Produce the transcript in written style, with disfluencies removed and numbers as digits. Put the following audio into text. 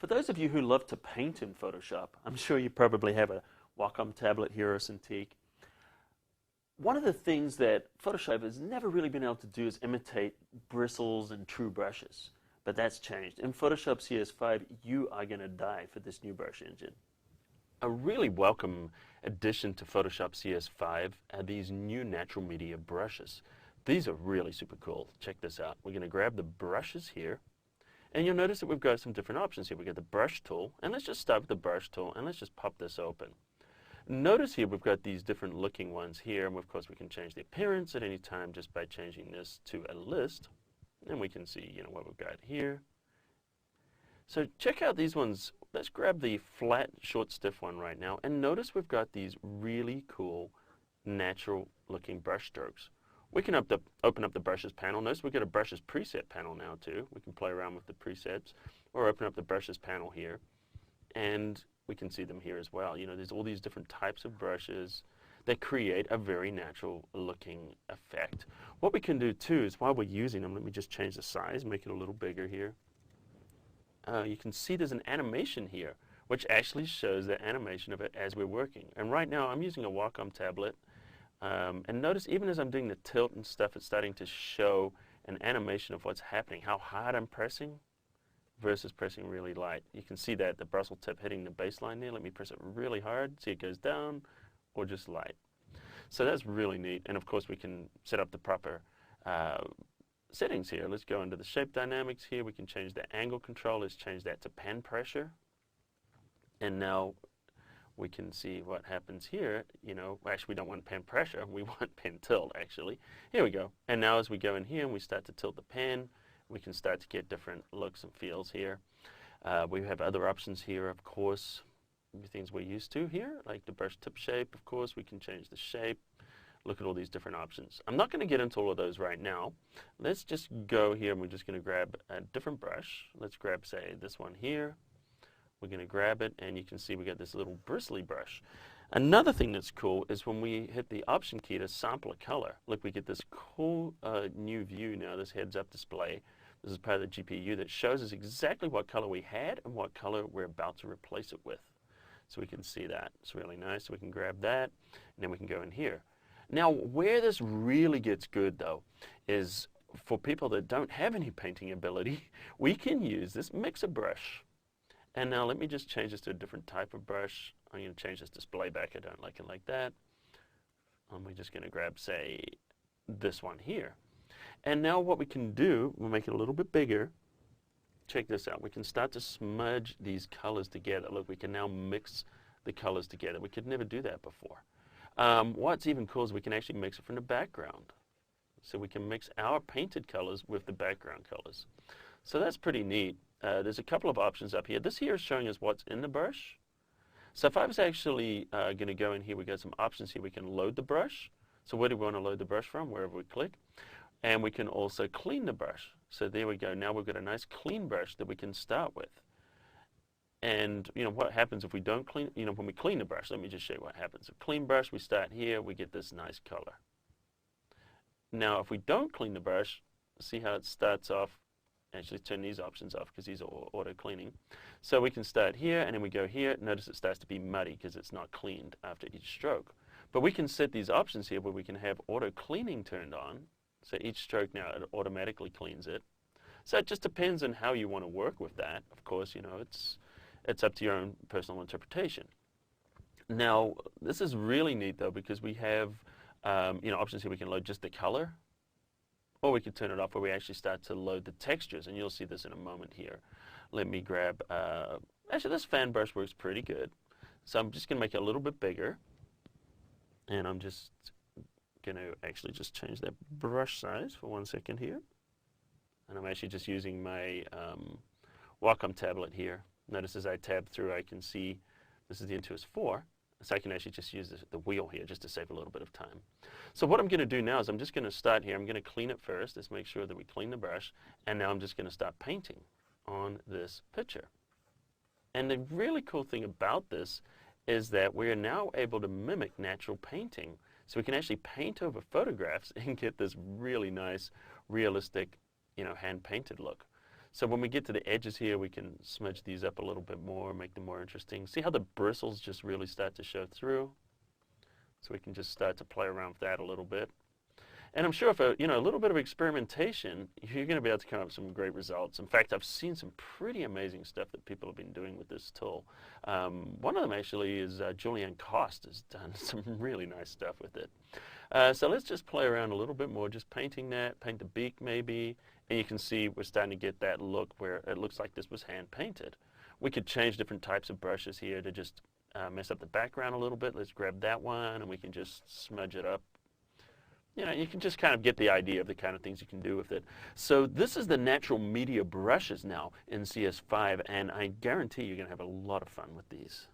those of you who love to paint in Photoshop, I'm sure you probably have a Wacom tablet here or Cintiq. One of the things that Photoshop has never really been able to do is imitate bristles and true brushes. But that's changed. In Photoshop CS5, you are going to die for this new brush engine. A really welcome addition to Photoshop CS5 are these new natural media brushes. These are really super cool. Check this out. We're going to grab the brushes here. And you'll notice that we've got some different options here. We've got the brush tool, and let's just start with the brush tool, and let's just pop this open. Notice here we've got these different looking ones here, and of course we can change the appearance at any time just by changing this to a list. And we can see, what we've got here. So check out these ones. Let's grab the flat, short, stiff one right now, and notice we've got these really cool, natural looking brush strokes. We can open up the brushes panel. Notice we've got a brushes preset panel now too. We can play around with the presets, or open up the brushes panel here, and we can see them here as well. There's all these different types of brushes that create a very natural looking effect. What we can do too is while we're using them, let me just change the size, make it a little bigger here. You can see there's an animation here, which actually shows the animation of it as we're working. And right now I'm using a Wacom tablet. And notice even as I'm doing the tilt and stuff, it's starting to show an animation of what's happening, how hard I'm pressing versus pressing really light. You can see that the Brussels tip hitting the baseline there. Let me press it really hard, see it goes down, or just light. So that's really neat. And of course we can set up the proper settings here. Let's go into the shape dynamics here. We can change the angle control. Let's change that to pan pressure. And now we can see what happens here. Actually we don't want pan pressure, we want pan tilt actually. Here we go. And now as we go in here and we start to tilt the pan, we can start to get different looks and feels here. We have other options here, of course, things we're used to here, like the brush tip shape, of course. We can change the shape. Look at all these different options. I'm not going to get into all of those right now. Let's just go here and we're just going to grab a different brush. Let's grab, say, this one here. We're going to grab it, and you can see we got this little bristly brush. Another thing that's cool is when we hit the Option key to sample a color. Look, we get this cool new view now, this heads-up display. This is part of the GPU that shows us exactly what color we had and what color we're about to replace it with. So we can see that. It's really nice. So we can grab that, and then we can go in here. Now, where this really gets good, though, is for people that don't have any painting ability, we can use this mixer brush. And now let me just change this to a different type of brush. I'm going to change this display back. I don't like it like that. And we're just going to grab, say, this one here. And now what we can do, we'll make it a little bit bigger. Check this out. We can start to smudge these colors together. Look, we can now mix the colors together. We could never do that before. What's even cool is we can actually mix it from the background. So we can mix our painted colors with the background colors. So that's pretty neat. There's a couple of options up here. This here is showing us what's in the brush. So if I was actually going to go in here, we got some options here. We can load the brush. So where do we want to load the brush from? Wherever we click. And we can also clean the brush. So there we go. Now we've got a nice clean brush that we can start with. And what happens if we don't clean, when we clean the brush, let me just show you what happens. A clean brush, we start here, we get this nice color. Now if we don't clean the brush, see how it starts off. Actually turn these options off because these are auto cleaning. So we can start here and then we go here. Notice it starts to be muddy because it's not cleaned after each stroke. But we can set these options here where we can have auto cleaning turned on. So each stroke now it automatically cleans it. So it just depends on how you want to work with that. Of course, it's up to your own personal interpretation. Now this is really neat though because we have options here. We can load just the color. Or we can turn it off where we actually start to load the textures, and you'll see this in a moment here. Let me grab, actually this fan brush works pretty good. So I'm just going to make it a little bit bigger. And I'm just going to actually just change that brush size for 1 second here. And I'm actually just using my Wacom tablet here. Notice as I tab through, I can see this is the Intuos 4. So I can actually just use the wheel here just to save a little bit of time. So what I'm going to do now is I'm just going to start here. I'm going to clean it first. Let's make sure that we clean the brush. And now I'm just going to start painting on this picture. And the really cool thing about this is that we are now able to mimic natural painting. So we can actually paint over photographs and get this really nice, realistic, hand-painted look. So when we get to the edges here, we can smudge these up a little bit more, make them more interesting. See how the bristles just really start to show through? So we can just start to play around with that a little bit. And I'm sure if a little bit of experimentation, you're going to be able to come up with some great results. In fact, I've seen some pretty amazing stuff that people have been doing with this tool. One of them actually is Julianne Cost has done some really nice stuff with it. So let's just play around a little bit more, just painting that, paint the beak maybe, and you can see we're starting to get that look where it looks like this was hand painted. We could change different types of brushes here to just mess up the background a little bit. Let's grab that one and we can just smudge it up. You can just kind of get the idea of the kind of things you can do with it. So this is the natural media brushes now in CS5, and I guarantee you're going to have a lot of fun with these.